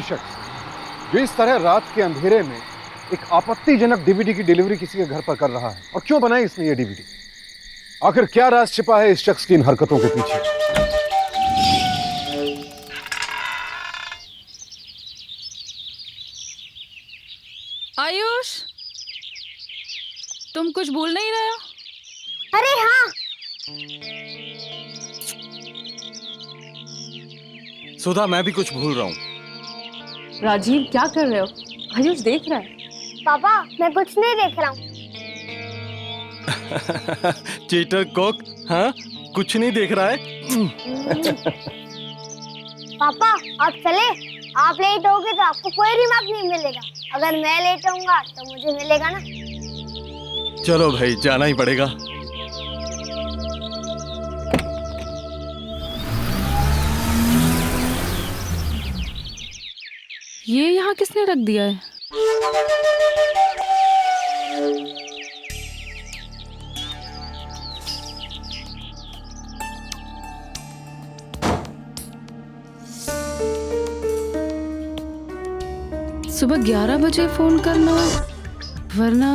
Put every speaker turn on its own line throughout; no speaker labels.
शख्स जो इस तरह रात के अंधेरे में एक आपत्तिजनक डीवीडी की डिलीवरी किसी के घर पर कर रहा है, और क्यों बनाई इसने ये डीवीडी? आखिर क्या राज छिपा है इस शख्स की इन हरकतों के पीछे?
आयुष, तुम कुछ भूल नहीं रहे हो?
अरे हाँ।
सुधा, मैं भी कुछ भूल रहा हूँ।
राजीव, क्या कर रहे हो? आयुष देख रहा है।
पापा, मैं कुछ नहीं देख रहा हूँ।
चीटर कॉक, हाँ, कुछ नहीं देख रहा है।
पापा, आप चले? आप लेट होगे तो आपको कोई रिमार्क नहीं मिलेगा। अगर मैं लेट होऊंगा तो मुझे मिलेगा ना।
चलो भाई, जाना ही पड़ेगा।
ये यहाँ किसने रख दिया है? सुबह 11 बजे फोन करना, वरना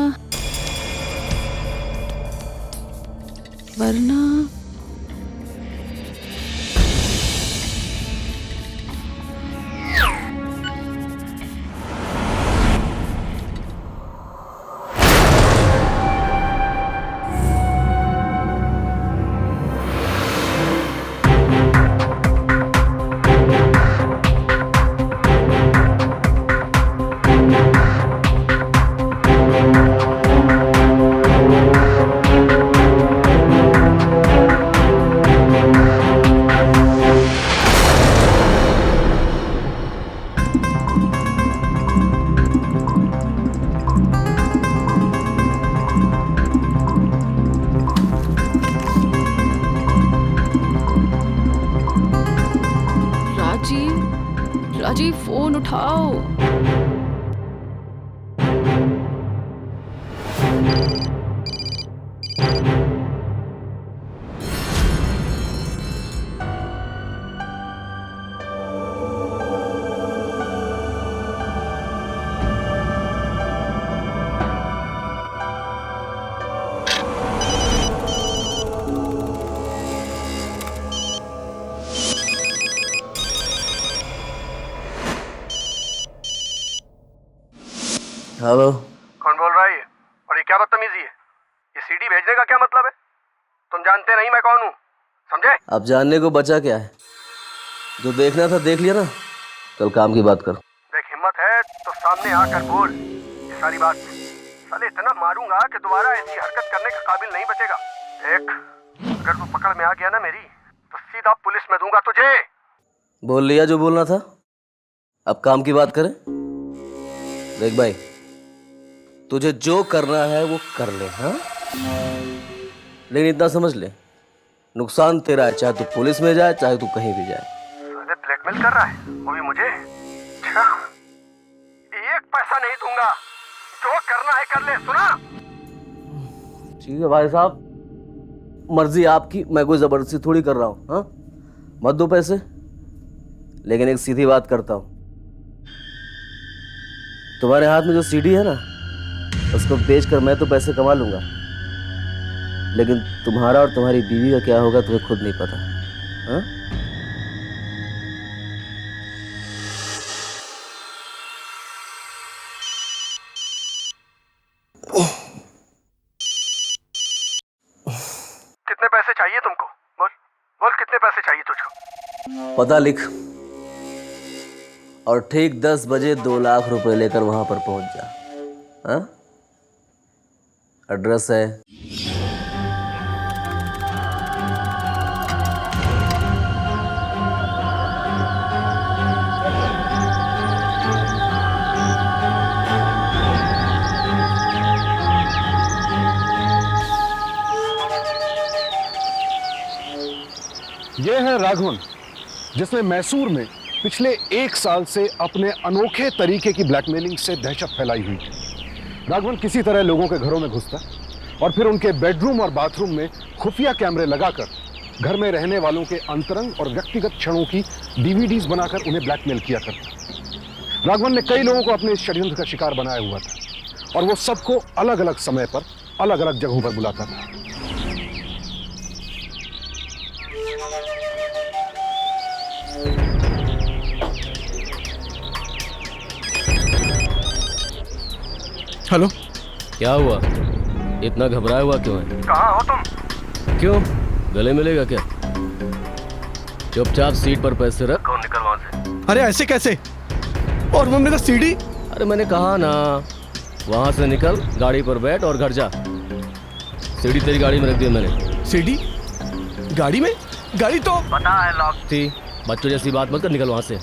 राजीव, फोन उठाओ।
हेलो,
कौन बोल रहा है ये? और ये क्या बदतमीजी है? ये सीडी भेजने का क्या मतलब है? तुम जानते नहीं मैं कौन हूँ, समझे?
अब जानने को बचा क्या है? जो देखना था देख लिया ना, कल काम की बात कर।
देख, हिम्मत है तो सामने आकर बोल ये सारी बात। साले इतना मारूंगा कि दोबारा ऐसी हरकत करने के काबिल नहीं बचेगा। देख, अगर तू पकड़ में आ गया ना मेरी, तो सीधा पुलिस में दूंगा तुझे।
बोल लिया जो बोलना था, अब काम की बात करें। देख भाई, तुझे जो करना है वो कर ले, हाँ? लेकिन इतना समझ ले, नुकसान तेरा है, चाहे तू पुलिस में जाए चाहे तू कहीं भी जाए।
साले ब्लैकमेल कर रहा है, वो भी मुझे। अच्छा, एक पैसा नहीं दूंगा, जो करना है कर ले, सुना?
ठीक है भाई साहब, मर्जी आपकी, मैं कोई जबरदस्ती थोड़ी कर रहा हूँ, हाँ? मत दो पैसे, लेकिन एक सीधी बात करता हूँ, तुम्हारे हाथ में जो सीडी है ना, उसको बेचकर मैं तो पैसे कमा लूंगा, लेकिन तुम्हारा और तुम्हारी बीवी का क्या होगा तुम्हें खुद नहीं पता, हाँ?
कितने पैसे चाहिए तुमको? बोल बोल, कितने पैसे चाहिए तुझको?
पता लिख, और ठीक 10 बजे 2 लाख रुपए लेकर वहां पर पहुंच जा, हाँ? एड्रेस है
यह है राघवन, जिसने मैसूर में पिछले 1 साल से अपने अनोखे तरीके की ब्लैकमेलिंग से दहशत फैलाई हुई है। राघवन किसी तरह लोगों के घरों में घुसता और फिर उनके बेडरूम और बाथरूम में खुफिया कैमरे लगाकर घर में रहने वालों के अंतरंग और व्यक्तिगत क्षणों की डीवीडीज बनाकर उन्हें ब्लैकमेल किया करता। राघवन ने कई लोगों को अपने इस षड्यंत्र का शिकार बनाया हुआ था और वो सबको अलग अलग समय पर अलग अलग जगहों पर बुलाता था।
हेलो।
क्या हुआ, इतना घबराया हुआ क्यों है?
कहाँ हो तुम?
क्यों, गले मिलेगा क्या? चुपचाप सीट पर पैसे रख
कौन निकल वहां से।
अरे ऐसे कैसे? और वो मेरा सीडी।
अरे मैंने कहा ना, वहां से निकल, गाड़ी पर बैठ और घर जा। सीढ़ी तेरी गाड़ी में रख दी मैंने।
सीडी गाड़ी में? गाड़ी तो
पता है लॉक
थी। बच्चों जैसी बात मत कर, निकल वहां से।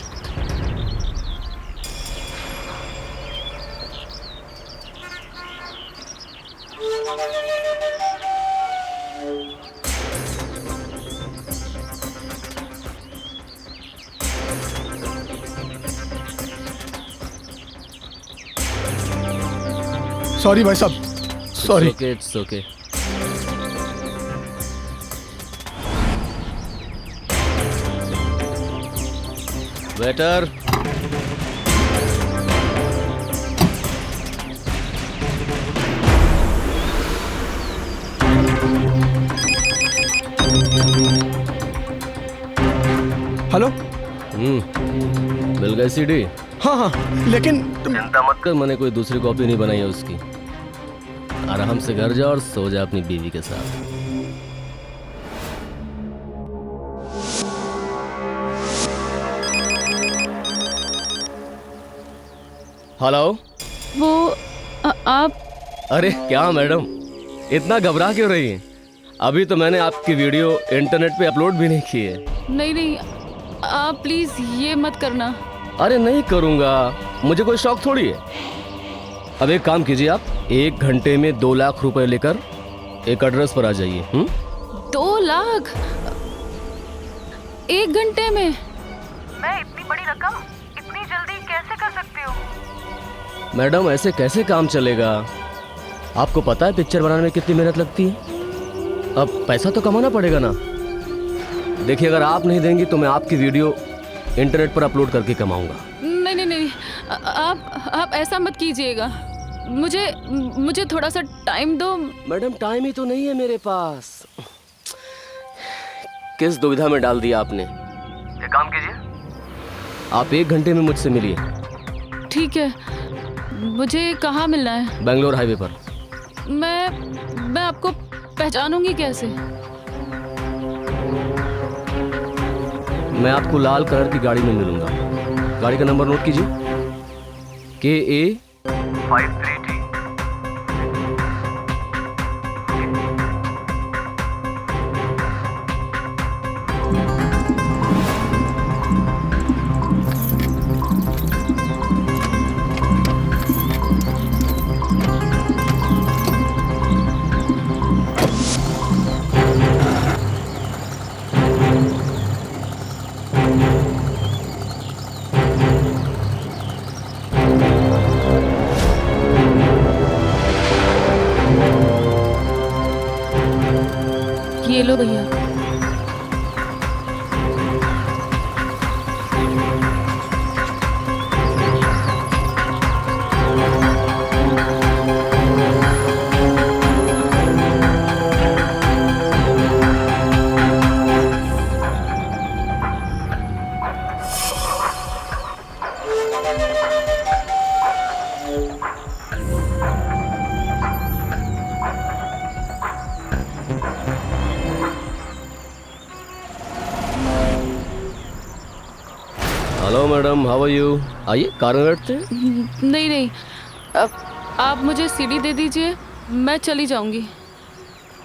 सॉरी भाई साहब, sorry.
Okay, it's okay. Waiter,
hello.
मिल गई सीडी?
हाँ हाँ, लेकिन
चिंता मत
कर, मैंने कोई दूसरी कॉपी नहीं बनाई है उसकी। आराम से घर जा और सो जा अपनी बीवी के साथ। हेलो।
वो आप
अरे क्या मैडम, इतना घबरा क्यों रही हैं? अभी तो मैंने आपकी वीडियो इंटरनेट पे अपलोड भी नहीं की है।
नहीं नहीं, आप प्लीज ये मत करना।
अरे नहीं करूंगा, मुझे कोई शौक थोड़ी है। अब एक काम कीजिए, आप 1 घंटे में 2 लाख रुपए लेकर एक एड्रेस पर आ जाइए।
2 लाख 1 घंटे में?
मैं इतनी बड़ी रकम इतनी जल्दी कैसे कर सकती हूँ?
मैडम ऐसे कैसे काम चलेगा? आपको पता है पिक्चर बनाने में कितनी मेहनत लगती है? अब पैसा तो कमाना पड़ेगा ना। देखिए, अगर आप नहीं देंगी तो मैं आपकी वीडियो इंटरनेट पर अपलोड करके कमाऊंगा।
नहीं नहीं नहीं, आप ऐसा मत कीजिएगा। मुझे थोड़ा सा टाइम दो।
मैडम टाइम ही तो नहीं है मेरे पास। किस दुविधा में डाल दिया आपने।
एक काम कीजिए,
आप 1 घंटे में मुझसे मिलिए।
ठीक है, मुझे कहाँ मिलना है?
बेंगलोर हाईवे पर।
मैं आपको पहचानूंगी कैसे?
मैं आपको लाल कलर की गाड़ी में मिलूंगा। गाड़ी का नंबर नोट कीजिए, KA
53T।
ये लो भैया।
Hello madam, how are you? आइए कार में बैठते हैं।
नहीं नहीं, आप मुझे सीडी दे दीजिए, मैं चली जाऊंगी।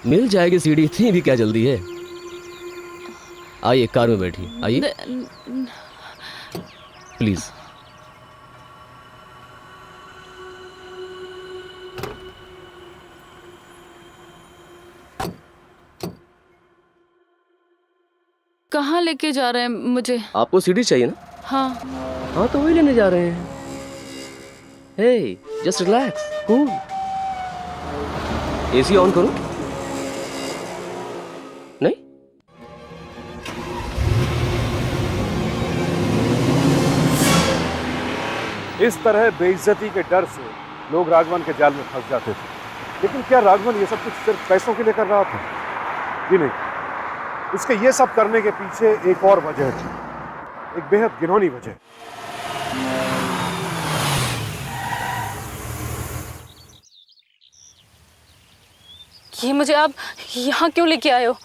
मिल जाएगी सीढ़ी, इतनी भी क्या जल्दी है? आइए कार में बैठिए, आइए प्लीज।
कहाँ लेके जा रहे हैं मुझे?
आपको सीढ़ी चाहिए ना?
हाँ।
हाँ तो वही लेने जा रहे हैं। Hey, just relax, cool. AC on करो। नहीं?
इस तरह बेइज्जती के डर से लोग राघवन के जाल में फंस जाते थे। लेकिन क्या राघवन ये सब कुछ सिर्फ पैसों के लिए कर रहा था? जी नहीं, उसके ये सब करने के पीछे एक और वजह थी, एक बेहद घिनौनी वजह।
ये मुझे आप यहाँ क्यों लेके आए हो?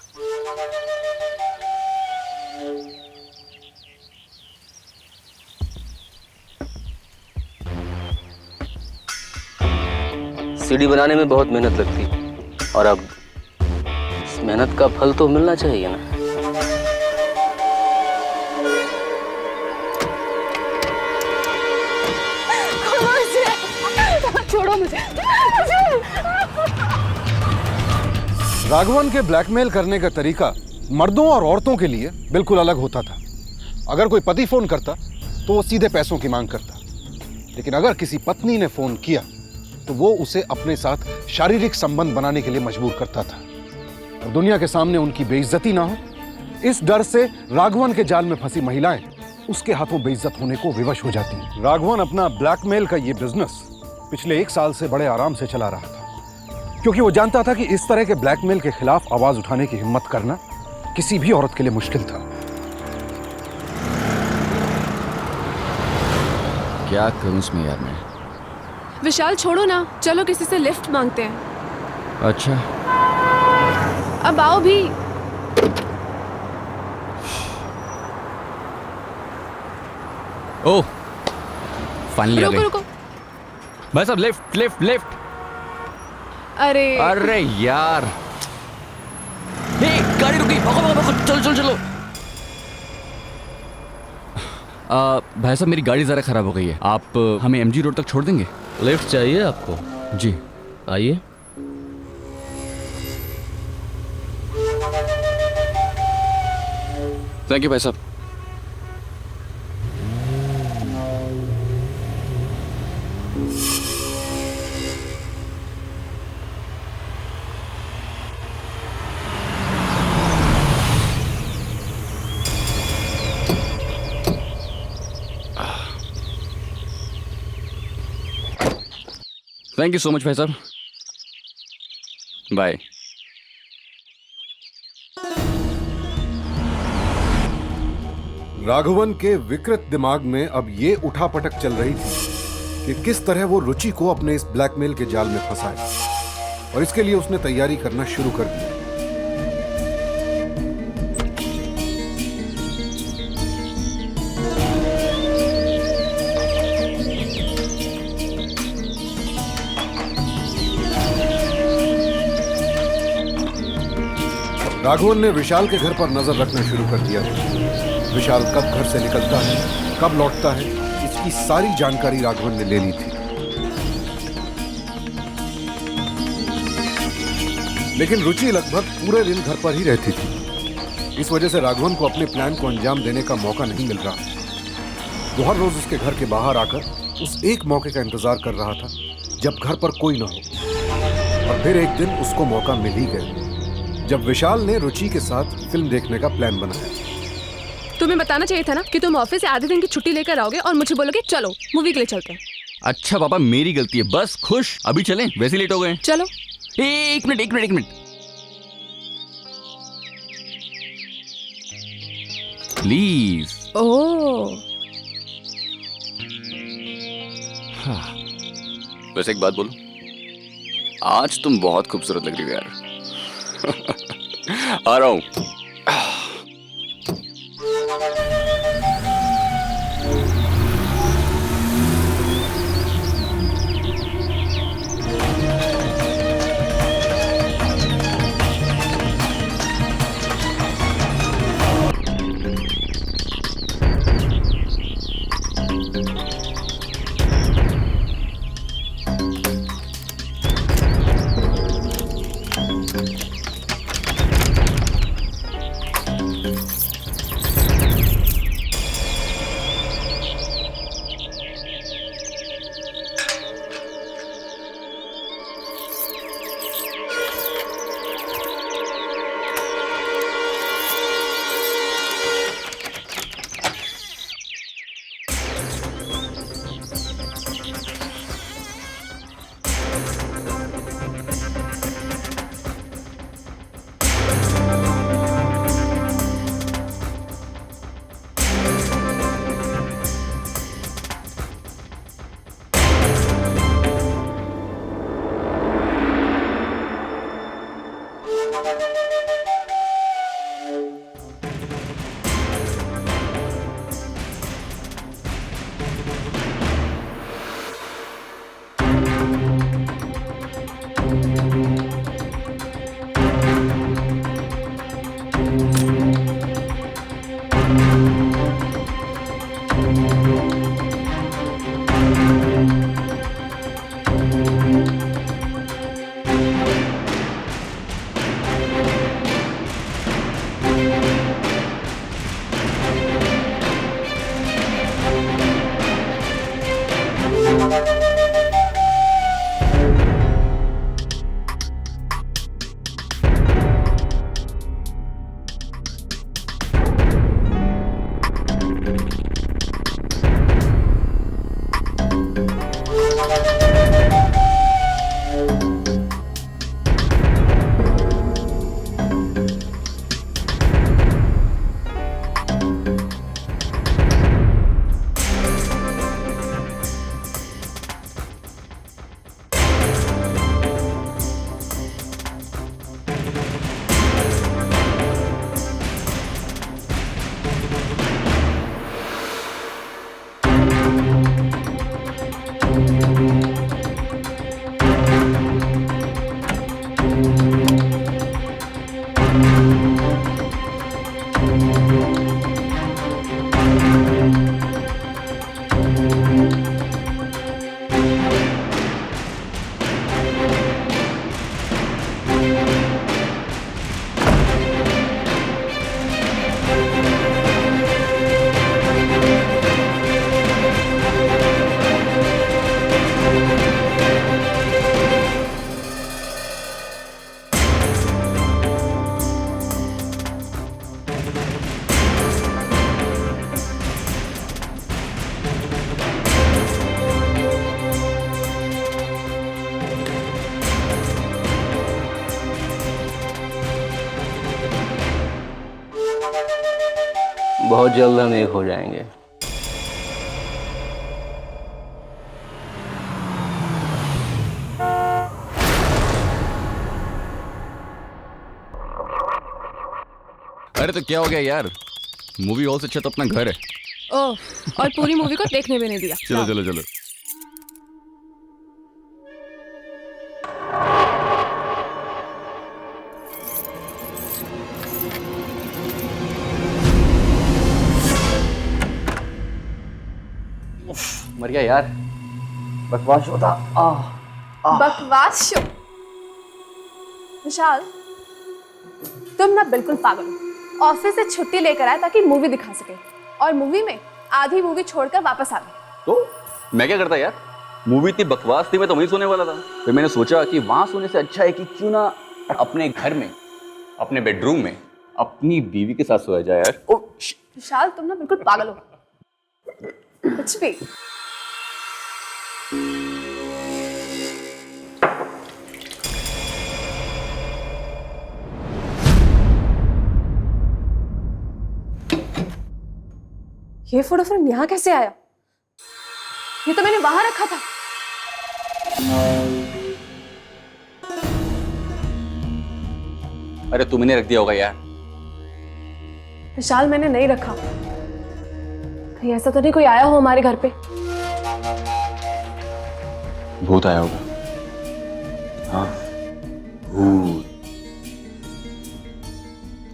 सीढ़ी बनाने में बहुत मेहनत लगती और अब इस मेहनत का फल तो मिलना चाहिए ना।
छोड़ो मुझे।
राघवन के ब्लैकमेल करने का तरीका मर्दों और औरतों के लिए बिल्कुल अलग होता था। अगर कोई पति फोन करता तो वो सीधे पैसों की मांग करता, लेकिन अगर किसी पत्नी ने फोन किया तो वो उसे अपने साथ शारीरिक संबंध बनाने के लिए मजबूर करता था। और दुनिया के सामने उनकी बेइज्जती ना हो, इस डर से राघवन के जाल में फंसी महिलाएं उसके हाथों बेइज्जत होने को विवश हो जाती। राघवन अपना ब्लैकमेल का ये बिजनेस पिछले 1 साल से बड़े आराम से चला रहा था, क्योंकि वो जानता था कि इस तरह के ब्लैकमेल के खिलाफ आवाज उठाने की हिम्मत करना किसी भी औरत के लिए मुश्किल था।
क्या करूं इसमें यार मैं?
विशाल छोड़ो ना, चलो किसी से लिफ्ट मांगते हैं।
अच्छा,
अब आओ भी।
ओह फाइनली आ
रुको
गए।
रुको।
भाई साहब लिफ्ट लिफ्ट लिफ्ट।
अरे
अरे यार, हे गाड़ी रुकी, भागो भागो भागो, चलो चलो चलो। भाई साहब मेरी गाड़ी जरा खराब हो गई है, आप हमें एमजी रोड तक छोड़ देंगे?
लिफ्ट चाहिए आपको?
जी
आइए।
थैंक यू भाई साहब। थैंक यू सो मच भाई साहब, बाय।
राघवन के विकृत दिमाग में अब ये उठापटक चल रही थी कि किस तरह वो रुचि को अपने इस ब्लैकमेल के जाल में फंसाए, और इसके लिए उसने तैयारी करना शुरू कर दी। राघवन ने विशाल के घर पर नजर रखना शुरू कर दिया। विशाल कब घर से निकलता है, कब लौटता है, इसकी सारी जानकारी राघवन ने ले ली थी। लेकिन रुचि लगभग पूरे दिन घर पर ही रहती थी। इस वजह से राघवन को अपने प्लान को अंजाम देने का मौका नहीं मिल रहा। वो हर रोज उसके घर के बाहर आकर उस एक मौके का इंतजार कर रहा था जब घर पर कोई न हो। और फिर एक दिन उसको मौका मिल ही गया जब विशाल ने रुचि के साथ फिल्म देखने का प्लान बनाया।
तुम्हें बताना चाहिए था ना कि तुम ऑफिस से आधे दिन की छुट्टी लेकर आओगे और मुझे बोलोगे चलो मूवी के लिए चलते हैं।
अच्छा पापा मेरी गलती है, बस खुश। अभी चलें, वैसे लेट हो गए।
चलो।
एक मिनट एक मिनट एक मिनट, प्लीज।
ओह
हाँ। वैसे एक बात बोलो, आज तुम बहुत खूबसूरत लग रही हो यार। आ रहा हूं।
बहुत जल्द हम एक हो जाएंगे।
अरे तो क्या हो गया यार, मूवी हॉल से अच्छा तो अपना घर है।
ओह, और पूरी मूवी को देखने भी नहीं दिया।
चलो चलो चलो।
मर गया यार, बकवास होता।
बकवास शो। विशाल, तुम ना बिल्कुल पागल हो। ऑफिस से छुट्टी लेकर आए ताकि मूवी दिखा सके, और मूवी में आधी मूवी छोड़कर वापस आ गए।
तो मैं क्या करता यार, मूवी इतनी बकवास थी, मैं तो वहीं सोने वाला था। फिर मैंने सोचा कि वहां सोने से अच्छा है कि क्यों ना अपने घर में, अपने बेडरूम में अपनी बीवी के साथ सोया जाए यार। ओ
विशाल, तुम ना बिल्कुल पागल हो। कुछ भी। ये फोटो फ्रेम यहाँ कैसे आया? ये तो मैंने वहां रखा था।
अरे तुमने रख दिया होगा यार।
विशाल, मैंने नहीं रखा। कहीं ऐसा तो नहीं कोई आया हो हमारे घर पे?
भूत आया होगा। हाँ भूत।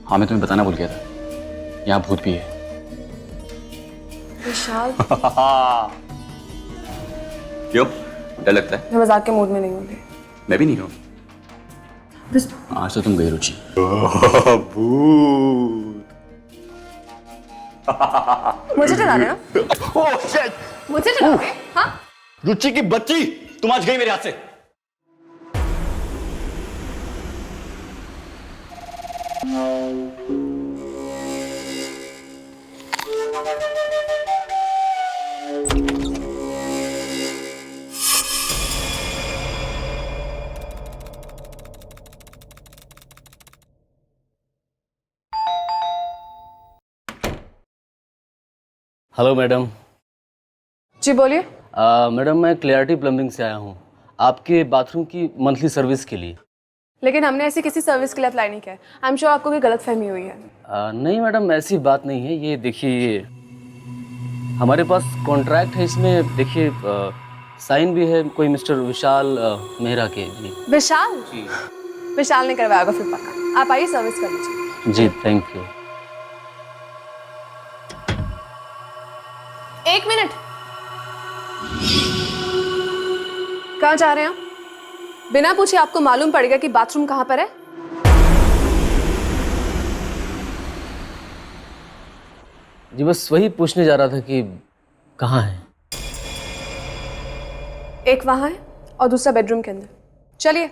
हाँ मैं तुम्हें बताना भूल गया था, यहाँ भूत भी है।
विशाल
क्यों डर लगता है?
मैं मजाक के मूड में नहीं हूँ।
मैं भी नहीं हूँ।
बस
आज तो तुम गई रुचि। भूत।
मुझे डरा रहे हो?
Oh shit!
मुझे डरा रहे हो? हाँ?
रुचि की बच्ची, तुम आज गई मेरे हाथ से।
Hello madam.
जी बोलिए।
मैडम मैं क्लैरिटी प्लम्बिंग से आया हूँ आपके बाथरूम की मंथली सर्विस के लिए।
लेकिन हमने ऐसी किसी सर्विस के लिए अप्लाई नहीं किया है। आई एम श्योर आपको कोई गलतफहमी हुई है।
नहीं मैडम, ऐसी बात नहीं है। ये देखिए, हमारे पास कॉन्ट्रैक्ट है, इसमें देखिए साइन भी है कोई मिस्टर विशाल मेहरा के। जी
विशाल?
जी
विशाल ने करवाया होगा फिर पक्का। आप आइए, सर्विस कर लीजिए।
जी, थैंक यू।
1 मिनट। कहाँ जा रहे हैं आप? बिना पूछे आपको मालूम पड़ेगा कि बाथरूम कहाँ पर है?
जी बस वही पूछने जा रहा था कि कहाँ है।
एक वहां है और दूसरा बेडरूम के अंदर। चलिए।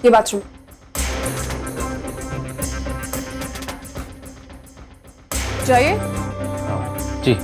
ये बाथरूम। जाइए।
जी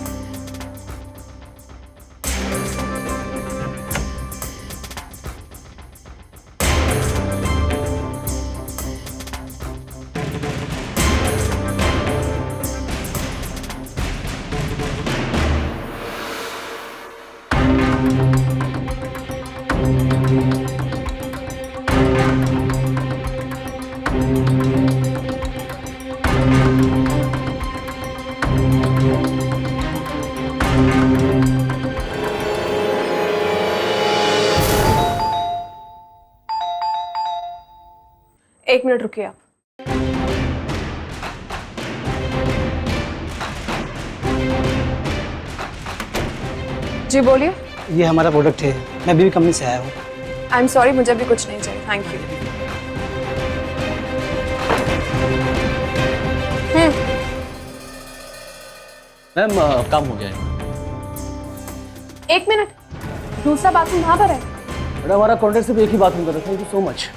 एक मिनट रुकिए आप। जी बोलिए।
ये हमारा प्रोडक्ट है, मैं बीवी कंपनी से आया हूँ।
आई एम सॉरी, मुझे अभी कुछ नहीं चाहिए, थैंक यू।
मैम, काम हो गया है।
1 मिनट, दूसरा बाथरूम वहां पर है।
मैडम, हमारा कॉन्ट्रैक्ट सिर्फ एक ही बाथरूम का था। Thank you so much.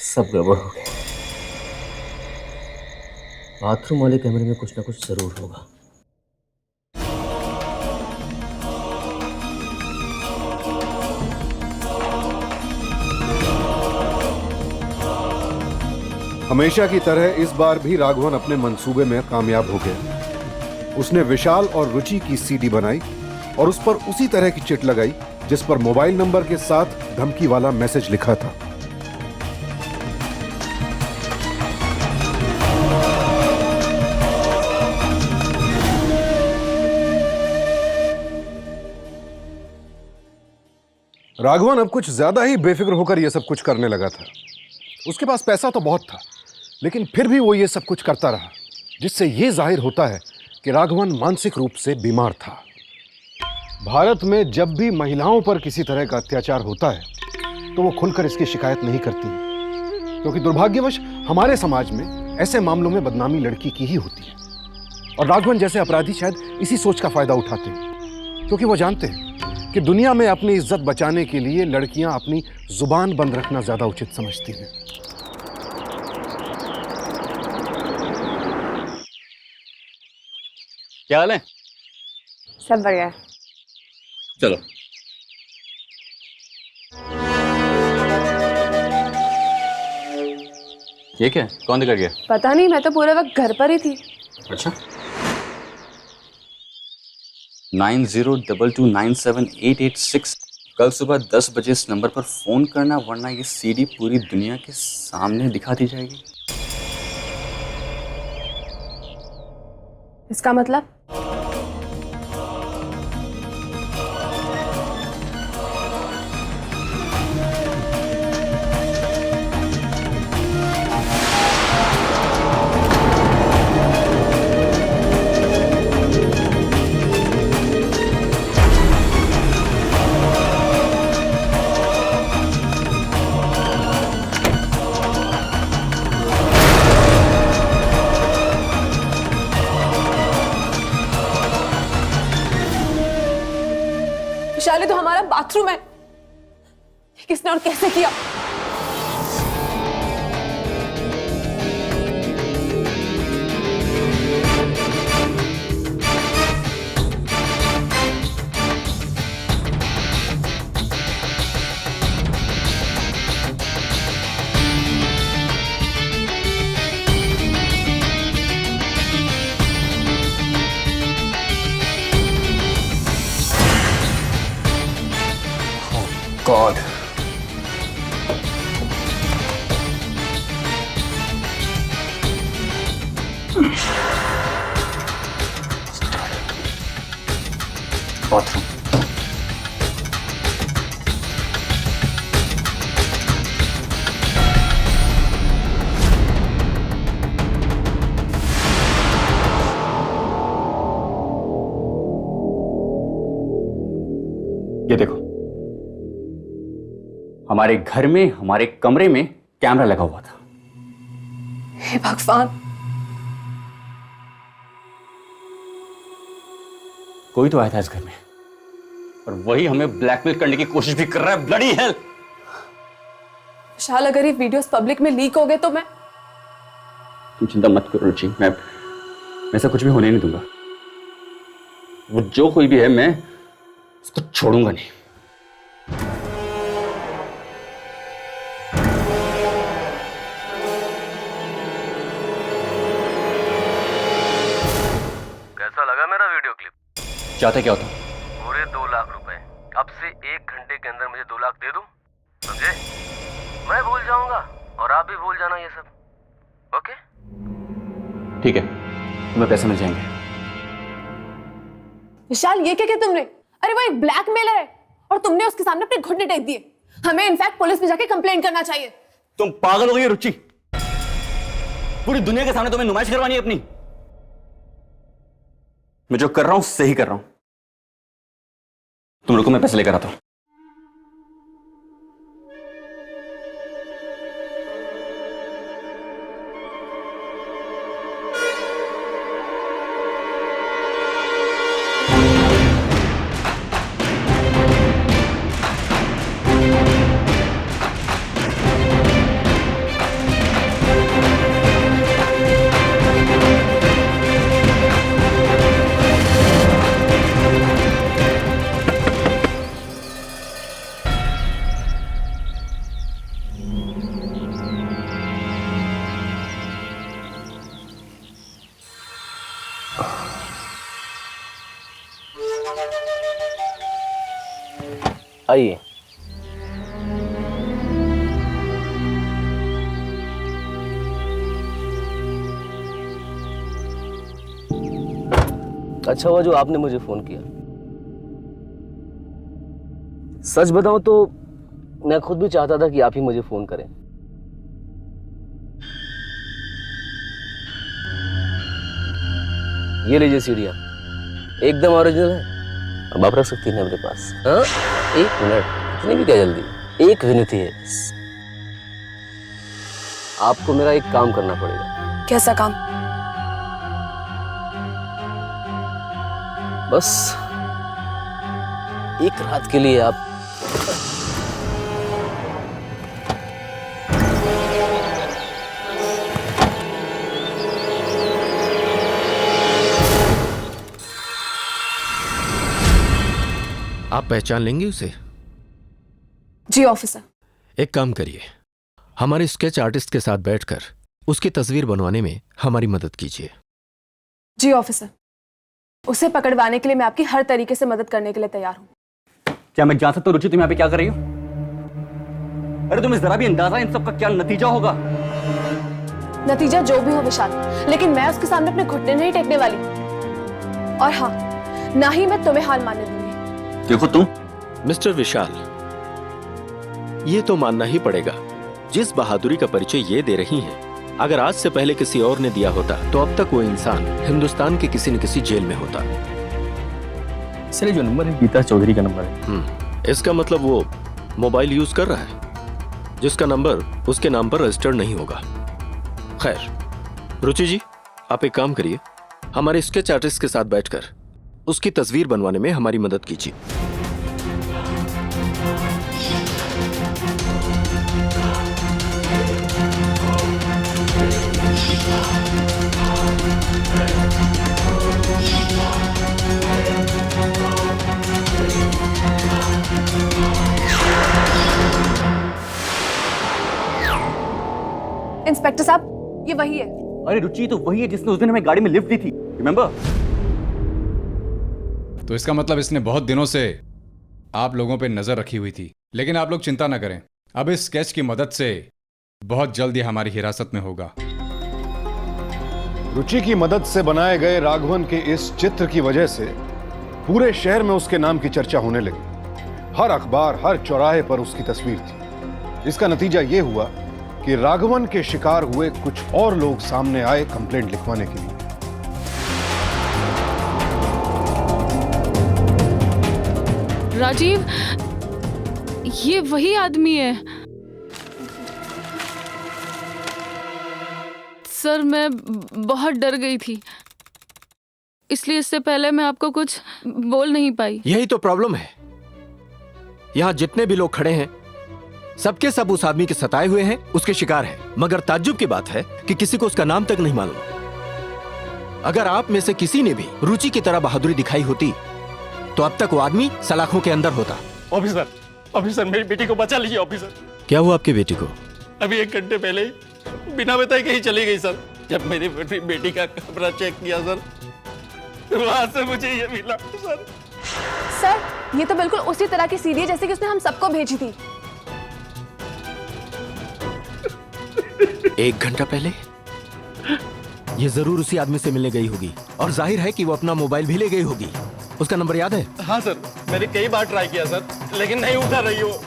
सब गड़बड़ हो गया। बाथरूम वाले कमरे में कुछ ना कुछ जरूर होगा।
हमेशा की तरह इस बार भी राघवन अपने मंसूबे में कामयाब हो गया। उसने विशाल और रुचि की सीडी बनाई और उस पर उसी तरह की चिट लगाई जिस पर मोबाइल नंबर के साथ धमकी वाला मैसेज लिखा था। राघवन अब कुछ ज्यादा ही बेफिक्र होकर यह सब कुछ करने लगा था। उसके पास पैसा तो बहुत था, लेकिन फिर भी वो ये सब कुछ करता रहा, जिससे ये जाहिर होता है कि राघवन मानसिक रूप से बीमार था। भारत में जब भी महिलाओं पर किसी तरह का अत्याचार होता है तो वो खुलकर इसकी शिकायत नहीं करती, क्योंकि दुर्भाग्यवश हमारे समाज में ऐसे मामलों में बदनामी लड़की की ही होती है। और राघवन जैसे अपराधी शायद इसी सोच का फायदा उठाते हैं, क्योंकि वो जानते हैं कि दुनिया में अपनी इज्जत बचाने के लिए लड़कियां अपनी जुबान बंद रखना ज्यादा उचित समझती हैं।
क्या हाल है?
सब बढ़िया है।
चलो। ये क्या है? कौन दिखा गया?
पता नहीं, मैं तो पूरे वक्त घर पर ही थी।
अच्छा। 9022978886 कल सुबह 10 बजे इस नंबर पर फोन करना, वरना ये सीडी पूरी दुनिया के सामने दिखा दी जाएगी।
इसका मतलब? विशाली तो हमारा बाथरूम है, किसने और कैसे किया?
गॉड। बाथरूम। ये देखो, हमारे घर में, हमारे कमरे में कैमरा लगा हुआ था।
हे भगवान,
कोई तो आया था इस घर में और वही हमें ब्लैकमेल करने की कोशिश भी कर रहा है। Bloody hell.
विशाल, अगर ये वीडियोस पब्लिक में लीक हो गए तो मैं
तुम चिंता मत करो रुचि, मैं ऐसा कुछ भी होने नहीं दूंगा। वो जो कोई भी है, मैं उसको छोड़ूंगा नहीं।
कैसा लगा मेरा वीडियो क्लिप?
चाहते क्या होता?
पूरे 2 लाख रुपए। अब से 1 घंटे के अंदर मुझे 2 लाख दे दो, समझे? मैं भूल जाऊंगा और आप भी भूल जाना ये सब, ओके?
ठीक है, तुम्हें पैसे मिल जाएंगे।
विशाल, ये क्या किया तुमने? अरे वो एक ब्लैकमेलर है और तुमने उसके सामने अपने घुटने टेक दिए। हमें इनफैक्ट पुलिस में जाके कंप्लेंट करना चाहिए।
तुम पागल हो गई रुचि? पूरी दुनिया के सामने तुम्हें नुमाइश करवानी है अपनी? मैं जो कर रहा हूं सही कर रहा हूं। तुम रुको, मैं पैसे लेकर आता हूं।
आइए। अच्छा हुआ जो आपने मुझे फोन किया। सच बताऊं तो मैं खुद भी चाहता था कि आप ही मुझे फोन करें। ये लीजिए सीढ़ियां, एकदम ओरिजिनल है। अब आप रख सकती हैं अपने पास। हाँ, 1 मिनट, इतनी भी क्या जल्दी? एक विनती है बस, आपको मेरा एक काम करना पड़ेगा।
कैसा काम?
बस एक रात के लिए आप
पहचान लेंगे उसे?
जी ऑफिसर।
एक काम करिए, हमारे स्केच आर्टिस्ट के साथ बैठकर उसकी तस्वीर बनवाने में हमारी मदद कीजिए।
जी ऑफिसर, उसे पकड़वाने के लिए मैं आपकी हर तरीके से मदद करने के लिए तैयार हूं।
क्या मैं जान सकता हूं रुचि तुम यहाँ पे क्या कर रही हो? अरे तुम्हें जरा भी अंदाजा इन सब का क्या नतीजा होगा?
नतीजा जो भी हो विशाल, लेकिन मैं उसके सामने अपने घुटने नहीं टेकने वाली। और हाँ, ना ही मैं तुम्हें हार मानने दूंगी।
देखो तुम
मिस्टर विशाल, ये तो मानना ही पड़ेगा, जिस बहादुरी का परिचय ये दे रही हैं, अगर आज से पहले किसी और ने दिया होता तो अब तक वो इंसान हिंदुस्तान के किसी न किसी जेल में होता।
इसलिए जो नंबर है गीता चौधरी का नंबर है।
इसका मतलब वो मोबाइल यूज कर रहा है जिसका नंबर उसके नाम पर रजिस्टर्ड नहीं होगा। खैर, रुचि जी, आप एक काम करिए, हमारे स्केच आर्टिस्ट के साथ बैठकर उसकी तस्वीर बनवाने में हमारी मदद कीजिए।
इंस्पेक्टर साहब, ये वही है।
अरे रुचि तो वही है जिसने उस दिन हमें गाड़ी में लिफ्ट दी थी, रिमेंबर?
तो इसका मतलब इसने बहुत दिनों से आप लोगों पे नजर रखी हुई थी। लेकिन आप लोग चिंता न करें, अब इस स्केच की मदद से बहुत जल्द ये हमारी हिरासत में होगा।
रुचि की मदद से बनाए गए राघवन के इस चित्र की वजह से पूरे शहर में उसके नाम की चर्चा होने लगी। हर अखबार, हर चौराहे पर उसकी तस्वीर थी। इसका नतीजा यह हुआ कि राघवन के शिकार हुए कुछ और लोग सामने आए कंप्लेंट लिखवाने के लिए।
राजीव, ये वही आदमी है। सर, मैं बहुत डर गई थी, इसलिए इससे पहले मैं आपको कुछ बोल नहीं पाई।
यही तो प्रॉब्लम है। यहां जितने भी लोग खड़े हैं सबके सब उस आदमी के सताए हुए हैं, उसके शिकार हैं। मगर ताज्जुब की बात है कि किसी को उसका नाम तक नहीं मालूम। अगर आप में से किसी ने भी रुचि की तरह बहादुरी दिखाई होती तो अब तक वो आदमी सलाखों के अंदर होता।
ऑफिसर, ऑफिसर, मेरी बेटी को बचा लीजिए ऑफिसर।
क्या हुआ आपकी बेटी को?
अभी 1 घंटे पहले बिना बताए कहीं चली गई सर। जब मेरी बेटी का कमरा चेक किया सर, वहां से मुझे ये मिला सर।
सर, ये तो बिल्कुल उसी तरह की सीडी है जैसे कि उसने हम सबको भेजी थी।
1 घंटा पहले? ये जरूर उसी आदमी से मिलने गई होगी और जाहिर है कि वो अपना मोबाइल भी ले गई होगी। उसका नंबर याद है?
हाँ सर, मैंने कई बार ट्राई किया सर, लेकिन नहीं उठा रही वो।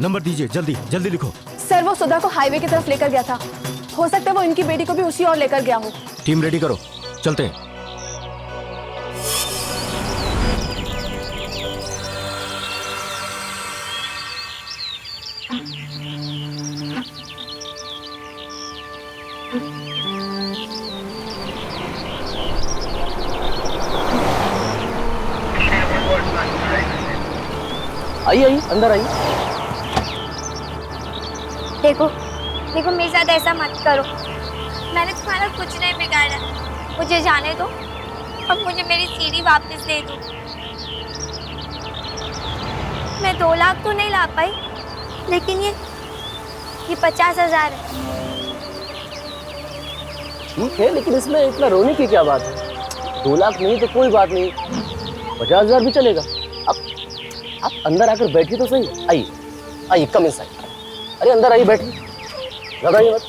नंबर दीजिए, जल्दी जल्दी लिखो।
सर, वो सुधा को हाईवे की तरफ लेकर गया था। हो सकता है वो इनकी बेटी को भी उसी ओर लेकर गया हो।
टीम रेडी करो, चलते हैं।
आइए आइए, अंदर आइए।
देखो देखो, मेरे साथ ऐसा मत करो। मैंने तुम्हारा कुछ नहीं बिगाड़ा। मुझे जाने दो और मुझे मेरी सीडी वापस दे दो। मैं 2 लाख तो नहीं ला पाई, लेकिन ये 50,000 है।
ठीक है, लेकिन इसमें इतना रोने की क्या बात है? 2 लाख नहीं तो कोई बात नहीं, 50,000 भी चलेगा। आप अंदर आकर बैठिए तो सही। आइए आइए, कम इनसाइड। अरे अंदर आइए, बैठिए, घबराइए मत।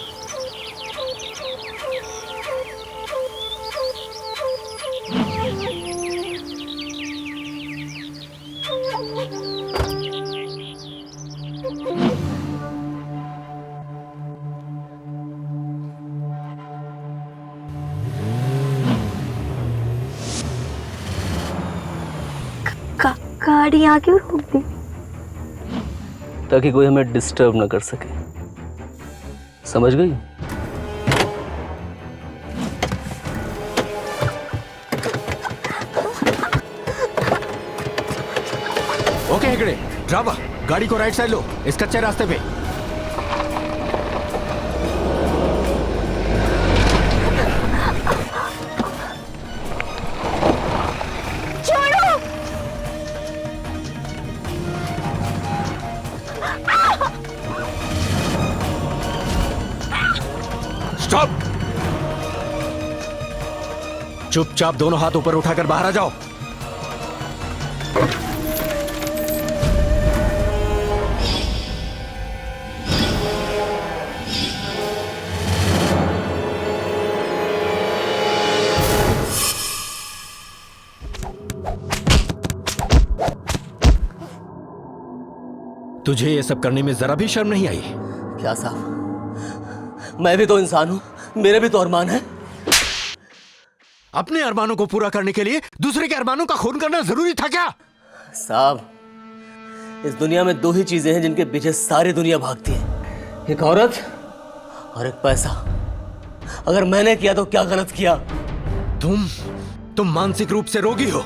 गाड़ी यहाँ क्यों रोक दी?
ताकि कोई हमें डिस्टर्ब न कर सके, समझ गई?
ओके हेगड़े, ड्राइवर गाड़ी को राइट साइड लो, इस कच्चे रास्ते पे। स्टॉप! चुपचाप दोनों हाथ ऊपर उठाकर बाहर आ जाओ। तुझे ये सब करने में जरा भी शर्म नहीं आई?
क्या साहब, मैं भी तो इंसान हूं, मेरे भी तो अरमान है।
अपने अरमानों को पूरा करने के लिए दूसरे के अरमानों का खून करना जरूरी था क्या?
साहब, इस दुनिया में 2 ही चीजें हैं जिनके पीछे सारी दुनिया भागती है, एक औरत और एक पैसा। अगर मैंने किया तो क्या गलत किया?
तुम मानसिक रूप से रोगी हो,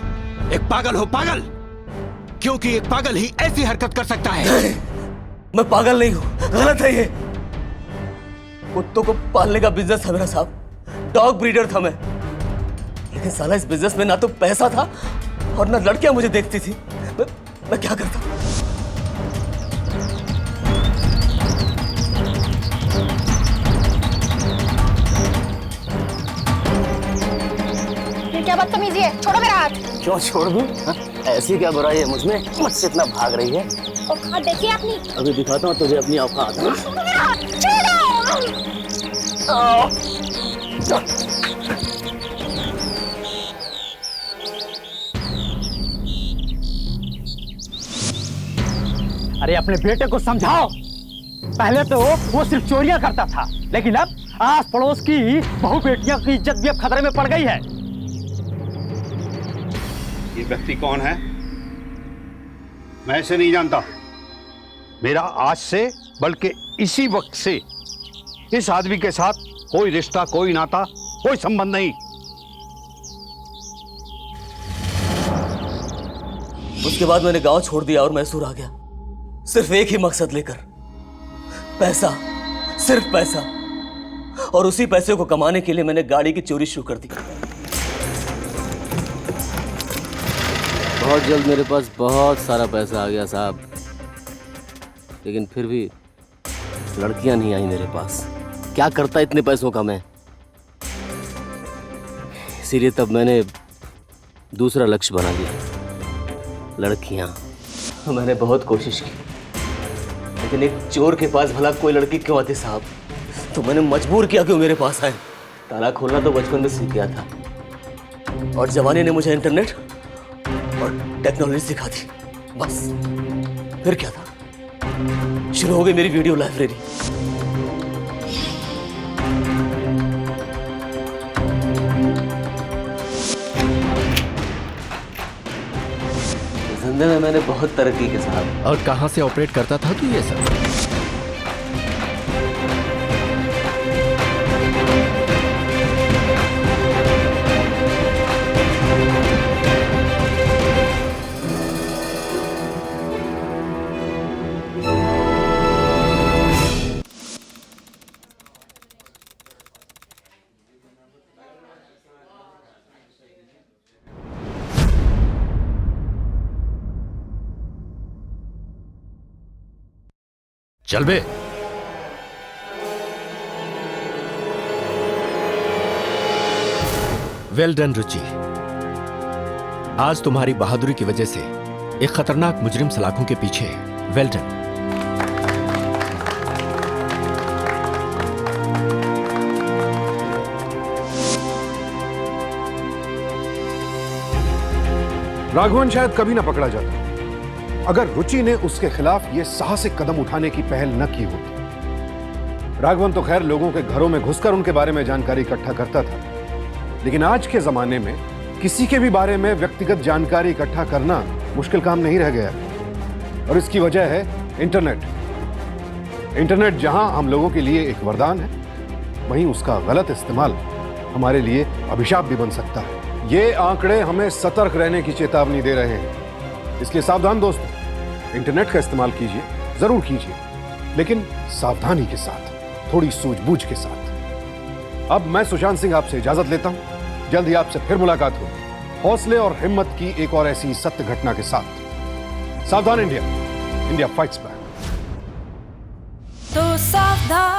एक पागल हो, पागल। क्योंकि एक पागल ही ऐसी हरकत कर सकता है।
मैं पागल नहीं हूं, गलत है ये। कुत्तों को पालने का बिजनेस है मेरा साहब, डॉग ब्रीडर था मैं। लेकिन साला इस बिजनेस में ना तो पैसा था और ना लड़कियां मुझे देखती थी। मैं क्या करता?
ये क्या बदतमीजी है? छोड़ो मेरा हाथ।
क्यों छोड़ दूं? ऐसी क्या बुराई है मुझमें? मुझसे इतना भाग रही है?
औकात देखिए अपनी।
अभी दिखाता हूँ तुझे अपनी औकात।
अरे अपने बेटे को समझाओ। पहले तो वो सिर्फ चोरियां करता था, लेकिन अब आस पड़ोस की बहू बेटियों की इज्जत भी अब खतरे में पड़ गई है।
ये व्यक्ति कौन है? मैं इसे नहीं जानता। मेरा आज से बल्कि इसी वक्त से इस आदमी के साथ कोई रिश्ता, कोई नाता, कोई संबंध नहीं।
उसके बाद मैंने गांव छोड़ दिया और मैसूर आ गया, सिर्फ एक ही मकसद लेकर, पैसा, सिर्फ पैसा। और उसी पैसे को कमाने के लिए मैंने गाड़ी की चोरी शुरू कर दी। बहुत जल्द मेरे पास बहुत सारा पैसा आ गया साहब, लेकिन फिर भी लड़कियां नहीं आई मेरे पास। क्या करता इतने पैसों का मैं? इसीलिए तब मैंने दूसरा लक्ष्य बना लिया, लड़कियां। मैंने बहुत कोशिश की, लेकिन एक चोर के पास भला कोई लड़की क्यों आती साहब? तो मैंने मजबूर किया कि वो मेरे पास आए। ताला खोलना तो बचपन में सीख गया था, और जमाने ने मुझे इंटरनेट और टेक्नोलॉजी सिखा दी। बस फिर क्या था, शुरू हो गई मेरी वीडियो लाइब्रेरी। जिंदगी में मैंने बहुत तरक्की की साहब।
और कहां से ऑपरेट करता था तू ये सब? चल बे। वेल डन रुचि, आज तुम्हारी बहादुरी की वजह से एक खतरनाक मुजरिम सलाखों के पीछे है। Well done.
राघवन शायद कभी ना पकड़ा जाता अगर रुचि ने उसके खिलाफ यह साहसिक कदम उठाने की पहल न की होती। राघवन तो खैर लोगों के घरों में घुसकर उनके बारे में जानकारी इकट्ठा करता था, लेकिन आज के जमाने में किसी के भी बारे में व्यक्तिगत जानकारी इकट्ठा करना मुश्किल काम नहीं रह गया। और इसकी वजह है इंटरनेट। इंटरनेट जहां हम लोगों के लिए एक वरदान है, वहीं उसका गलत इस्तेमाल हमारे लिए अभिशाप भी बन सकता है। ये आंकड़े हमें सतर्क रहने की चेतावनी दे रहे हैं, इसलिए सावधान दोस्तों। इंटरनेट का इस्तेमाल कीजिए, जरूर कीजिए, लेकिन सावधानी के साथ, थोड़ी सूझबूझ के साथ। अब मैं सुशांत सिंह आपसे इजाजत लेता हूं। जल्द ही आपसे फिर मुलाकात होगी, हौसले और हिम्मत की एक और ऐसी सत्य घटना के साथ। सावधान इंडिया, इंडिया फाइट्स बैक।
तो सावधान।